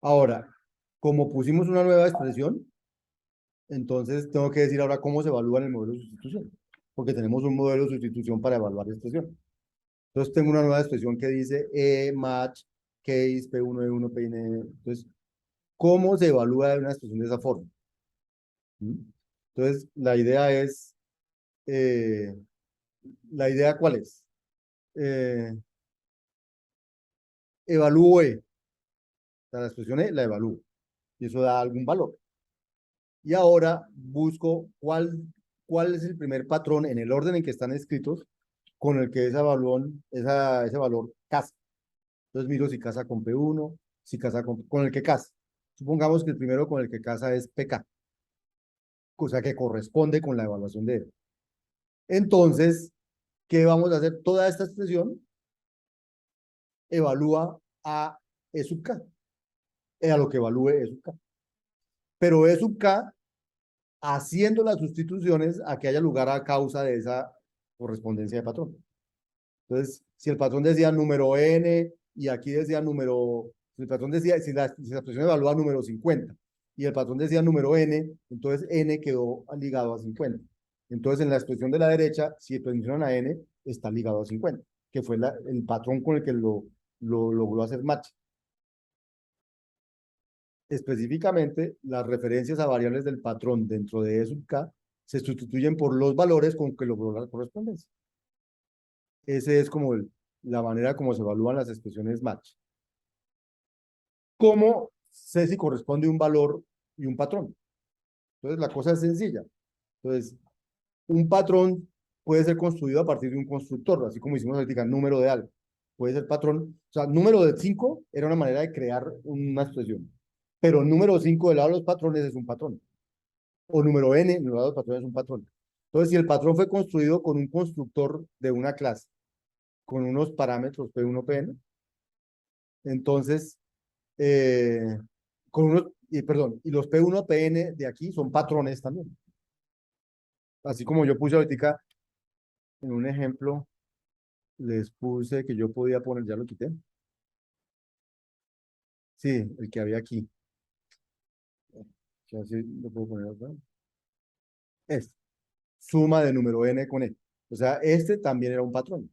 Ahora, como pusimos una nueva expresión, entonces tengo que decir ahora cómo se evalúa en el modelo de sustitución, porque tenemos un modelo de sustitución para evaluar la expresión. Entonces tengo una nueva expresión que dice match, case, P1, E1, P1. Entonces, ¿cómo se evalúa una expresión de esa forma? ¿Mm? Entonces, eh, la idea ¿cuál es? Eh, evalúo E, o sea, la expresión E la evalúo, y eso da algún valor. Y ahora busco cuál es el primer patrón en el orden en que están escritos con el que ese valor casa. Entonces miro si casa con P1, si casa con el que casa. Supongamos que el primero con el que casa es PK, o sea que corresponde con la evaluación de él. Entonces, ¿qué vamos a hacer? Toda esta expresión evalúa a E sub K, a lo que evalúe E sub K. Pero E sub K haciendo las sustituciones a que haya lugar a causa de esa correspondencia de patrón. Entonces, si el patrón decía número n y aquí decía si el patrón decía, si la expresión evalúa número 50 y el patrón decía número n, entonces n quedó ligado a 50. Entonces, en la expresión de la derecha, si mencionan a n, está ligado a 50, que fue el patrón con el que lo logró hacer match. Específicamente, las referencias a variables del patrón dentro de E sub k se sustituyen por los valores con que logró la correspondencia. Ese es como la manera como se evalúan las expresiones match. ¿Cómo sé si corresponde un valor y un patrón? Entonces, la cosa es sencilla. Entonces, un patrón puede ser construido a partir de un constructor, así como hicimos ahorita, número de algo. Puede ser patrón, o sea, número de 5 era una manera de crear una expresión, pero número 5 del lado de los patrones es un patrón, o número n del lado de los patrones es un patrón. Entonces, si el patrón fue construido con un constructor de una clase, con unos parámetros P1, Pn, entonces, eh, perdón, y los P1, Pn de aquí son patrones también. Así como yo puse ahorita en un ejemplo, les puse que yo podía poner, ya lo quité. Sí, el que había aquí. Ya sí lo puedo poner acá. Este, suma de número n con e. O sea, este también era un patrón.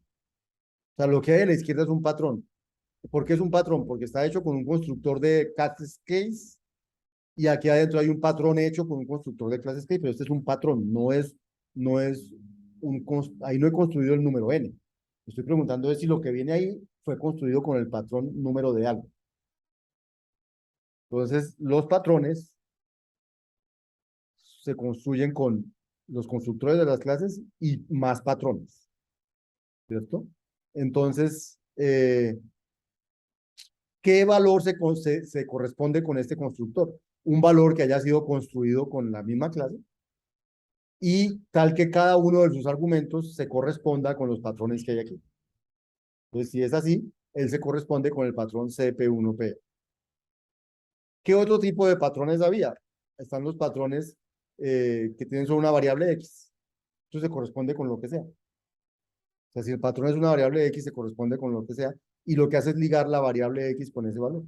O sea, lo que hay a la izquierda es un patrón. ¿Por qué es un patrón? Porque está hecho con un constructor de clases case y aquí adentro hay un patrón hecho con un constructor de clases case, pero este es un patrón, no es ahí no he construido el número n. Estoy preguntando si lo que viene ahí fue construido con el patrón número de algo. Entonces, los patrones se construyen con los constructores de las clases y más patrones, ¿cierto? Entonces, ¿qué valor se corresponde con este constructor? Un valor que haya sido construido con la misma clase y tal que cada uno de sus argumentos se corresponda con los patrones que hay aquí. Entonces, si es así, él se corresponde con el patrón CP1P. ¿Qué otro tipo de patrones había? Están los patrones que tienen solo una variable X. Eso se corresponde con lo que sea. O sea, si el patrón es una variable X, se corresponde con lo que sea. Y lo que hace es ligar la variable X con ese valor.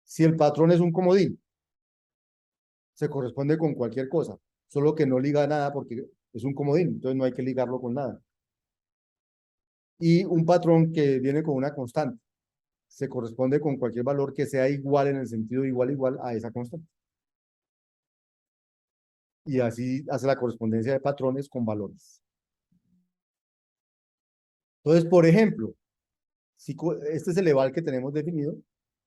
Si el patrón es un comodín, se corresponde con cualquier cosa. Solo que no liga nada porque es un comodín. Entonces no hay que ligarlo con nada. Y un patrón que viene con una constante se corresponde con cualquier valor que sea igual en el sentido igual a esa constante. Y así hace la correspondencia de patrones con valores. Entonces, por ejemplo, si este es el eval que tenemos definido,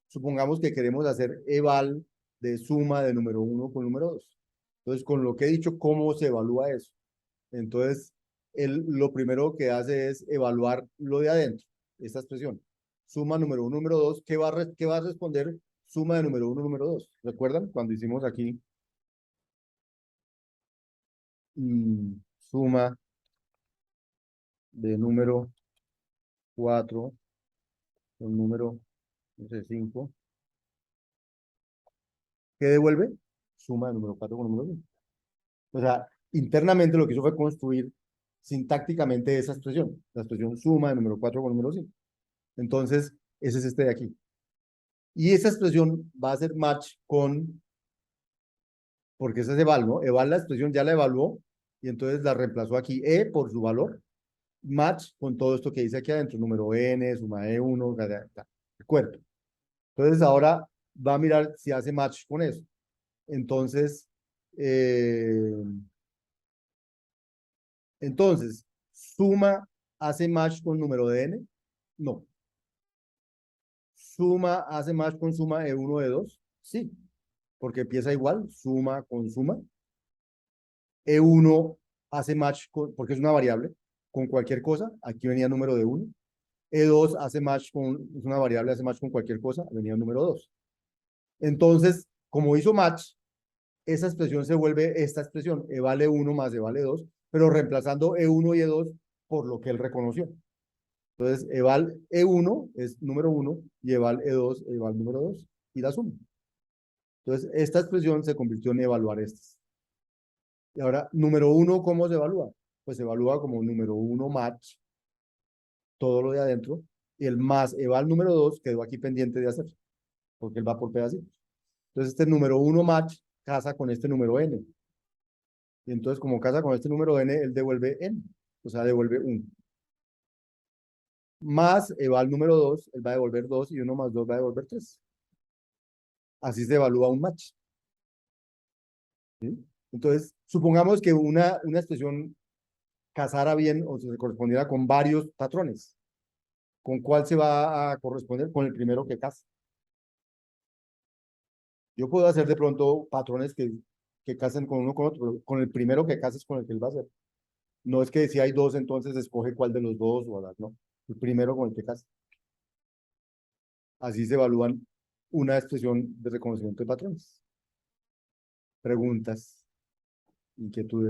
supongamos que queremos hacer eval de suma de número 1 con número 2. Entonces, con lo que he dicho, ¿cómo se evalúa eso? Entonces, él lo primero que hace es evaluar lo de adentro, esta expresión. Suma número 1, número 2, ¿qué va a responder suma de número 1, número 2? ¿Recuerdan cuando hicimos aquí suma de número 4 con número, no sé, 5? ¿Qué devuelve? Suma de número 4 con número 5. O sea, internamente lo que hizo fue construir sintácticamente esa expresión, la expresión suma de número 4 con número 5. Entonces, ese es este de aquí. Y esa expresión va a hacer match con, porque esa es eval, ¿no? Eval la expresión ya la evaluó y entonces la reemplazó aquí E por su valor, match con todo esto que dice aquí adentro, número n, suma e1, el cuerpo. Entonces ahora va a mirar si hace match con eso. Entonces, eh, suma hace match con número de n, no. Suma hace match con suma e1, e2, sí, porque empieza igual, suma con suma. E1 hace match con, porque es una variable, con cualquier cosa, aquí venía número de 1. E2 hace match con, es una variable, hace match con cualquier cosa, venía el número 2. Entonces, como hizo match, esa expresión se vuelve esta expresión, E vale 1 más E vale 2, pero reemplazando E1 y E2 por lo que él reconoció. Entonces, eval E1 es número 1 y eval E2, eval número 2 y la suma. Entonces, esta expresión se convirtió en evaluar estas. Y ahora, número 1, ¿cómo se evalúa? Pues se evalúa como número 1 match, todo lo de adentro, y el más eval número 2 quedó aquí pendiente de hacer, porque él va por pedacitos. Entonces, este número 1 match casa con este número n. Y entonces, como casa con este número n, él devuelve n, o sea, devuelve 1. Más eval número 2, él va a devolver 2 y 1 más 2 va a devolver 3. Así se evalúa un match. ¿Sí? Entonces, supongamos que una expresión casara bien o se correspondiera con varios patrones. ¿Con cuál se va a corresponder? Con el primero que casa. Yo puedo hacer de pronto patrones que casen con uno con otro, pero con el primero que cases con el que él va a hacer. No es que si hay dos, entonces escoge cuál de los dos o no. El primero con el que casa. Así se evalúan una expresión de reconocimiento de patrones. Preguntas, inquietudes.